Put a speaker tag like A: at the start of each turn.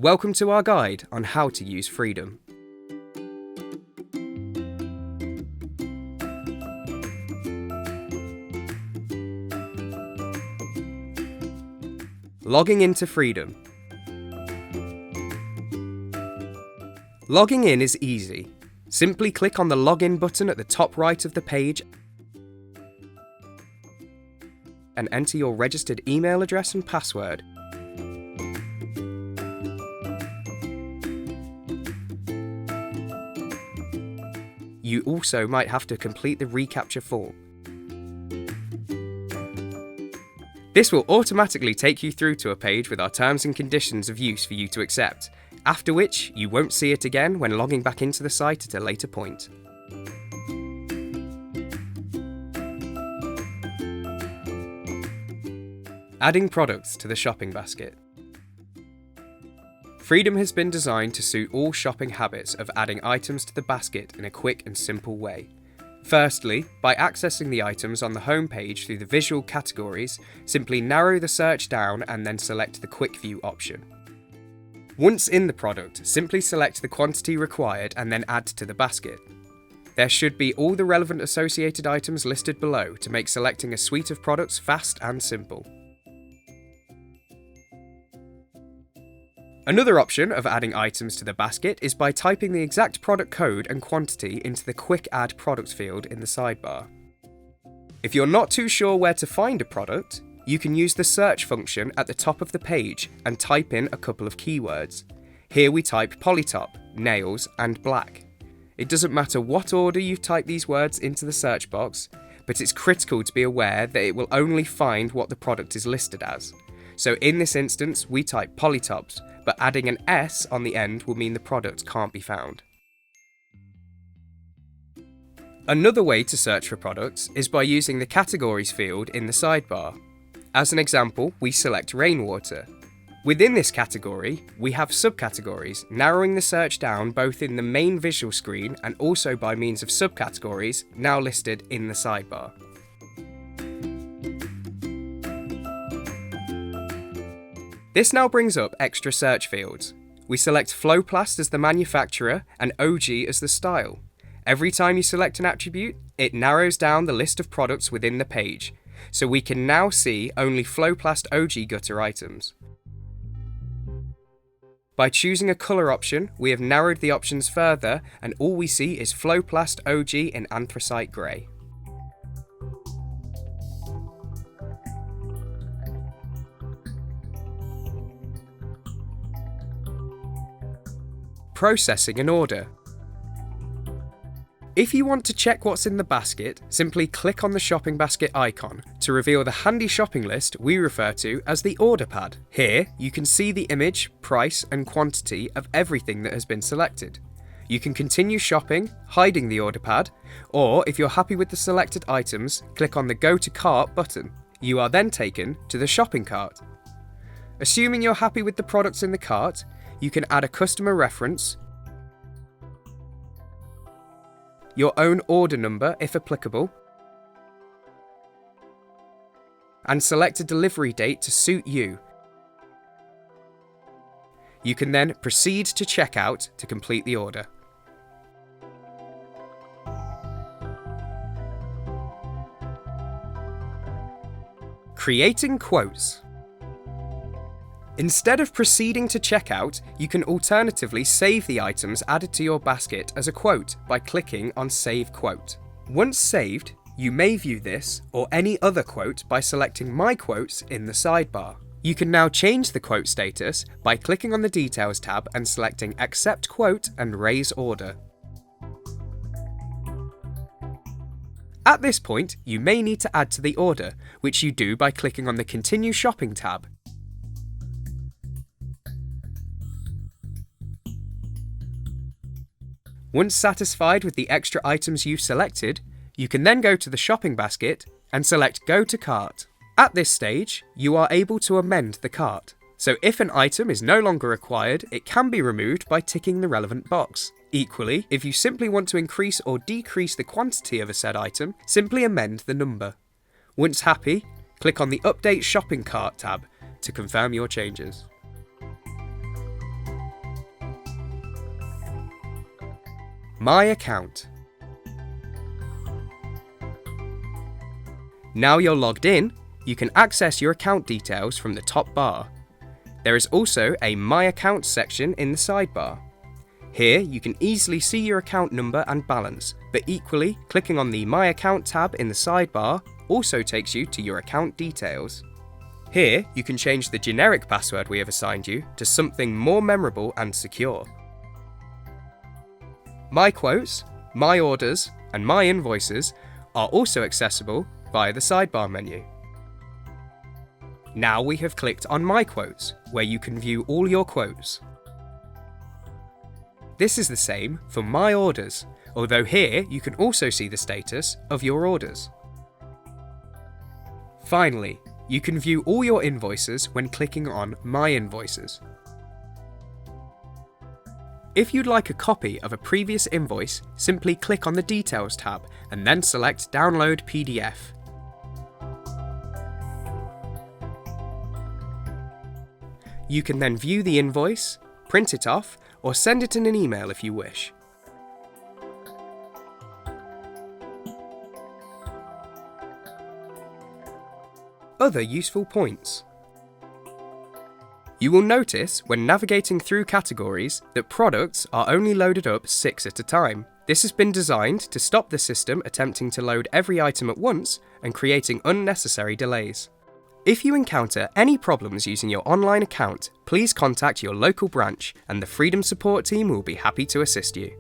A: Welcome to our guide on how to use Freedom. Logging into Freedom. Logging in is easy. Simply click on the Login button at the top right of the page and enter your registered email address and password. You also might have to complete the reCAPTCHA form. This will automatically take you through to a page with our terms and conditions of use for you to accept, after which you won't see it again when logging back into the site at a later point. Adding products to the shopping basket. Freedom has been designed to suit all shopping habits of adding items to the basket in a quick and simple way. Firstly, by accessing the items on the home page through the visual categories, simply narrow the search down and then select the Quick View option. Once in the product, simply select the quantity required and then add to the basket. There should be all the relevant associated items listed below to make selecting a suite of products fast and simple. Another option of adding items to the basket is by typing the exact product code and quantity into the Quick Add Product field in the sidebar. If you're not too sure where to find a product, you can use the search function at the top of the page and type in a couple of keywords. Here we type polytop, nails, and black. It doesn't matter what order you type these words into the search box, but it's critical to be aware that it will only find what the product is listed as. So in this instance, we type polytops, but adding an S on the end will mean the product can't be found. Another way to search for products is by using the categories field in the sidebar. As an example, we select rainwater. Within this category, we have subcategories, narrowing the search down both in the main visual screen and also by means of subcategories now listed in the sidebar. This now brings up extra search fields. We select Flowplast as the manufacturer and OG as the style. Every time you select an attribute, it narrows down the list of products within the page, so we can now see only Flowplast OG gutter items. By choosing a colour option, we have narrowed the options further and all we see is Flowplast OG in anthracite grey. Processing an order. If you want to check what's in the basket, simply click on the shopping basket icon to reveal the handy shopping list we refer to as the order pad. Here, you can see the image, price, and quantity of everything that has been selected. You can continue shopping, hiding the order pad, or if you're happy with the selected items, click on the Go to Cart button. You are then taken to the shopping cart. Assuming you're happy with the products in the cart, you can add a customer reference, your own order number if applicable, and select a delivery date to suit you. You can then proceed to checkout to complete the order. Creating quotes. Instead of proceeding to checkout, you can alternatively save the items added to your basket as a quote by clicking on Save Quote. Once saved, you may view this or any other quote by selecting My Quotes in the sidebar. You can now change the quote status by clicking on the Details tab and selecting Accept Quote and Raise Order. At this point, you may need to add to the order, which you do by clicking on the Continue Shopping tab. Once satisfied with the extra items you've selected, you can then go to the shopping basket and select Go to Cart. At this stage, you are able to amend the cart. So if an item is no longer required, it can be removed by ticking the relevant box. Equally, if you simply want to increase or decrease the quantity of a said item, simply amend the number. Once happy, click on the Update Shopping Cart tab to confirm your changes. My Account. Now you're logged in, you can access your account details from the top bar. There is also a My Account section in the sidebar. Here you can easily see your account number and balance, but equally, clicking on the My Account tab in the sidebar also takes you to your account details. Here you can change the generic password we have assigned you to something more memorable and secure. My Quotes, My Orders, and My Invoices are also accessible via the sidebar menu. Now we have clicked on My Quotes, where you can view all your quotes. This is the same for My Orders, although here you can also see the status of your orders. Finally, you can view all your invoices when clicking on My Invoices. If you'd like a copy of a previous invoice, simply click on the Details tab and then select Download PDF. You can then view the invoice, print it off, or send it in an email if you wish. Other useful points. You will notice when navigating through categories that products are only loaded up 6 at a time. This has been designed to stop the system attempting to load every item at once and creating unnecessary delays. If you encounter any problems using your online account, please contact your local branch and the Freedom Support team will be happy to assist you.